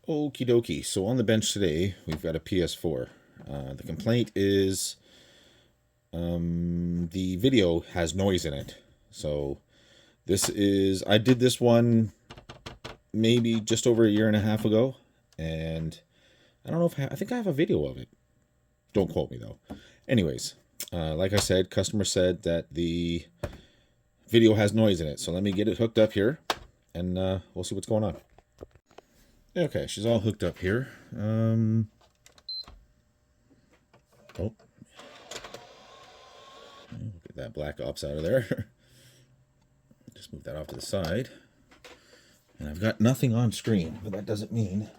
Okie dokie. So on the bench today, we've got a PS4. The complaint is the video has noise in it. So I did this one maybe just over a year and a half ago. And I don't know if I think I have a video of it. Don't quote me though. Anyways, like I said, customer said that the video has noise in it. So let me get it hooked up here and we'll see what's going on. Okay, she's all hooked up here. Oh. Get that black ops out of there. Just move that off to the side. And I've got nothing on screen, but that doesn't mean...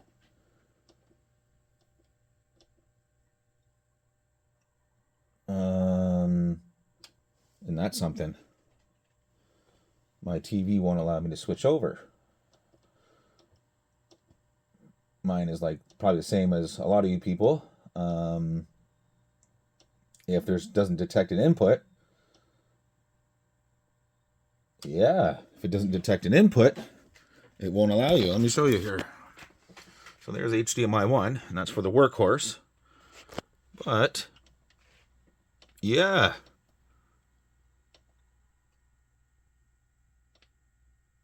And that's something. My TV won't allow me to switch over. Mine is like probably the same as a lot of you people. If there's doesn't detect an input, if it doesn't detect an input, it won't allow you. Let me show you here. So there's HDMI 1, and that's for the workhorse. But yeah.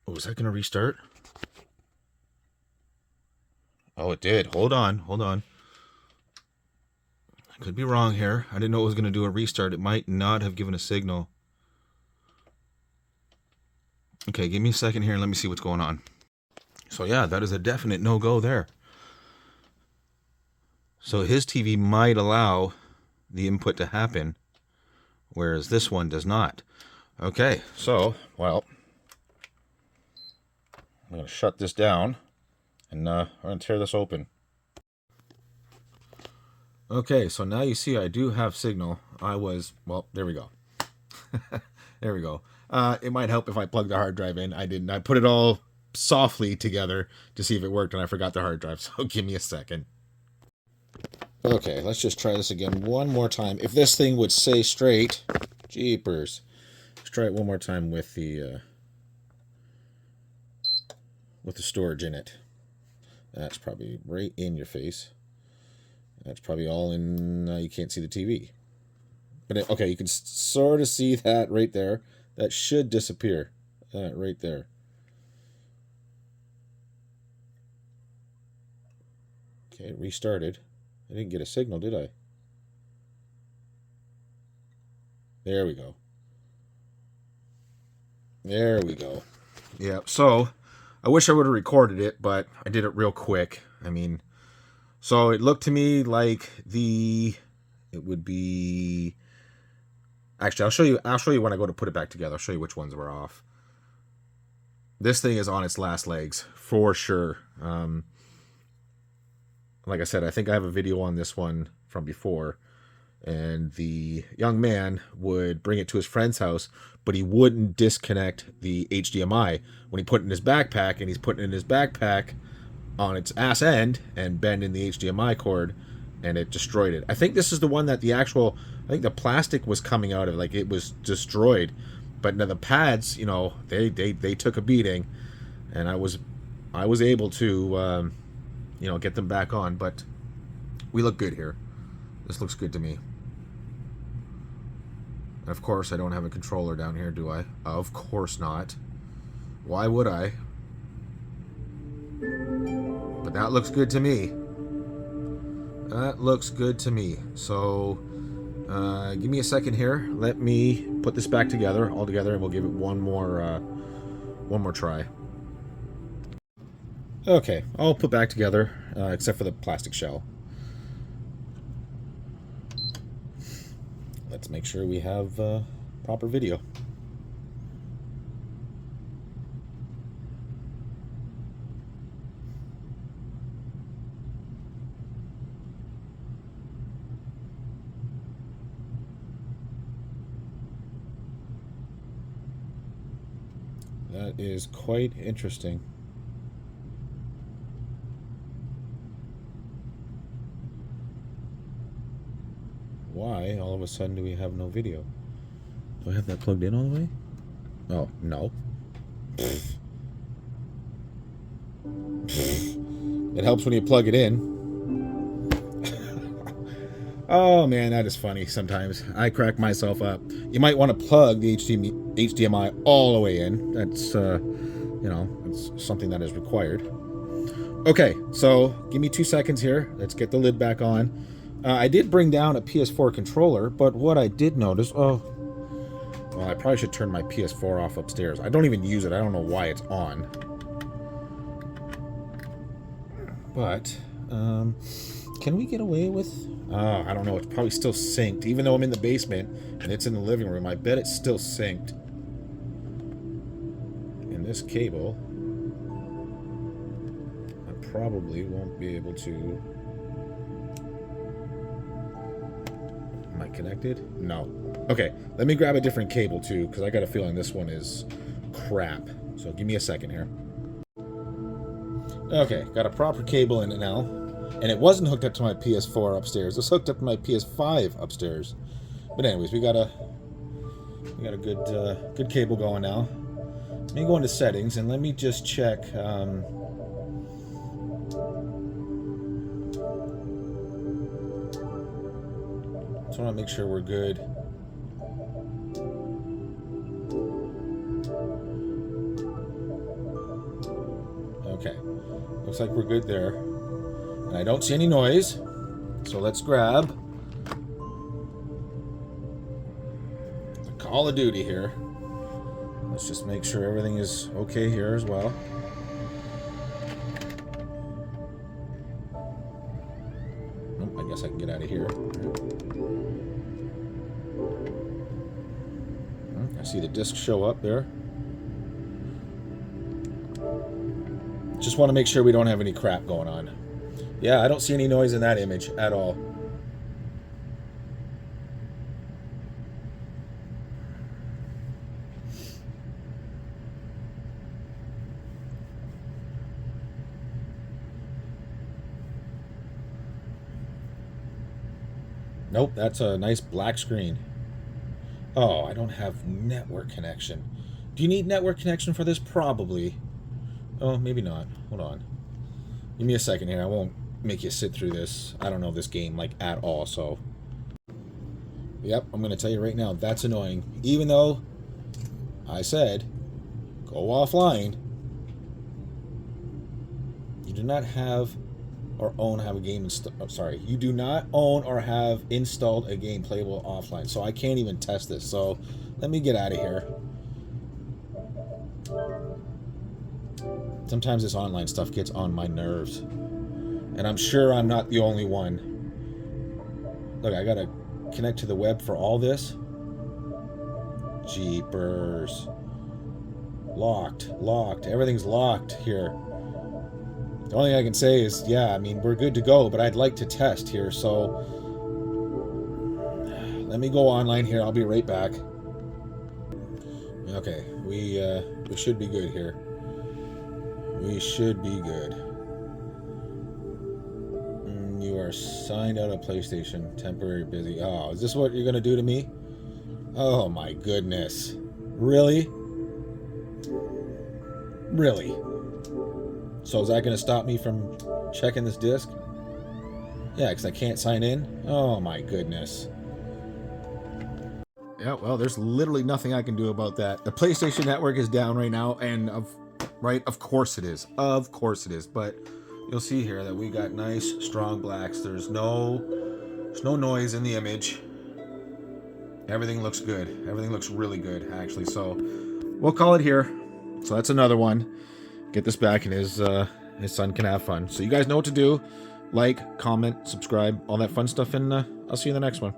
Oh, is that going to restart? Oh, it did. Hold on. I could be wrong here. I didn't know it was going to do a restart. It might not have given a signal. Okay, give me a second here and let me see what's going on. So yeah, that is a definite no-go there. So his TV might allow the input to happen, whereas this one does not. Okay, so, well, I'm going to shut this down, and I'm going to tear this open. Okay, so now you see I do have signal. Well, there we go. There we go. It might help if I plug the hard drive in. I didn't. I put it all softly together to see if it worked, and I forgot the hard drive, so give me a second. Okay, let's just try this again one more time. If this thing would stay straight, jeepers. Let's try it one more time with the storage in it. That's probably right in your face. That's probably all in, you can't see the TV. But okay, you can sort of see that right there. That should disappear. Right there. Okay, it restarted. I didn't get a signal, did I? There we go. There we go. Yeah, so I wish I would have recorded it, but I did it real quick. I mean, so it looked to me like it would be... Actually, I'll show you when I go to put it back together. I'll show you which ones were off. This thing is on its last legs, for sure. Like I said, I think I have a video on this one from before. And the young man would bring it to his friend's house, but he wouldn't disconnect the HDMI when he put it in his backpack, and he's putting it in his backpack on its ass end and bending the HDMI cord, and it destroyed it. I think this is the one that I think the plastic was coming out of, like it was destroyed. But now the pads, they took a beating, and I was able to, get them back on. But we look good here. This looks good to me. And of course, I don't have a controller down here, do I? Of course not. Why would I? But that looks good to me. That looks good to me. So, give me a second here. Let me put this back together, all together, and we'll give it one more try. Okay, all put back together, except for the plastic shell. Let's make sure we have proper video. That is quite interesting. Why all of a sudden do we have no video? Do I have that plugged in all the way? Oh, no. It helps when you plug it in. Oh man, that is funny sometimes. I crack myself up. You might want to plug the HDMI all the way in. That's, it's something that is required. Okay, so give me 2 seconds here. Let's get the lid back on. I did bring down a PS4 controller, but what I did notice... well, I probably should turn my PS4 off upstairs. I don't even use it. I don't know why it's on. But, can we get away with... I don't know. It's probably still synced. Even though I'm in the basement and it's in the living room, I bet it's still synced. And this cable... I probably won't be able to... Am I connected? No. Okay, let me grab a different cable too, because I got a feeling this one is crap. So give me a second here. Okay, got a proper cable in it now. And it wasn't hooked up to my PS4 upstairs. It's hooked up to my PS5 upstairs. But anyways, we got a good cable going now. Let me go into settings and let me just check. Just want to make sure we're good. Okay, looks like we're good there. And I don't see any noise, so let's grab the Call of Duty here. Let's just make sure everything is okay here as well. Oh, I guess I can get out of here. I see the disc show up there. Just want to make sure we don't have any crap going on. Yeah, I don't see any noise in that image at all. Nope, that's a nice black screen. Oh, I don't have network connection. Do you need network connection for this? Probably. Oh, maybe not. Hold on. Give me a second here. I won't make you sit through this. I don't know this game, like, at all, so... Yep, I'm going to tell you right now, that's annoying. Even though I said, go offline. You do not have or have a game installed. Oh, sorry. You do not own or have installed a game playable offline. So I can't even test this. So let me get out of here. Sometimes this online stuff gets on my nerves. And I'm sure I'm not the only one. Look, I gotta connect to the web for all this. Jeepers. Locked. Everything's locked here. The only thing I can say is, yeah, I mean, we're good to go, but I'd like to test here, so... Let me go online here. I'll be right back. Okay, we should be good here. We should be good. You are signed out of PlayStation. Temporary busy. Oh, is this what you're going to do to me? Oh, my goodness. Really? Really? So is that going to stop me from checking this disc? Yeah, because I can't sign in? Oh, my goodness. Yeah, well, there's literally nothing I can do about that. The PlayStation Network is down right now, and of course it is. Of course it is. But you'll see here that we got nice, strong blacks. There's no noise in the image. Everything looks good. Everything looks really good, actually. So we'll call it here. So that's another one. Get this back, and his son can have fun. So you guys know what to do. Like, comment, subscribe, all that fun stuff, and I'll see you in the next one.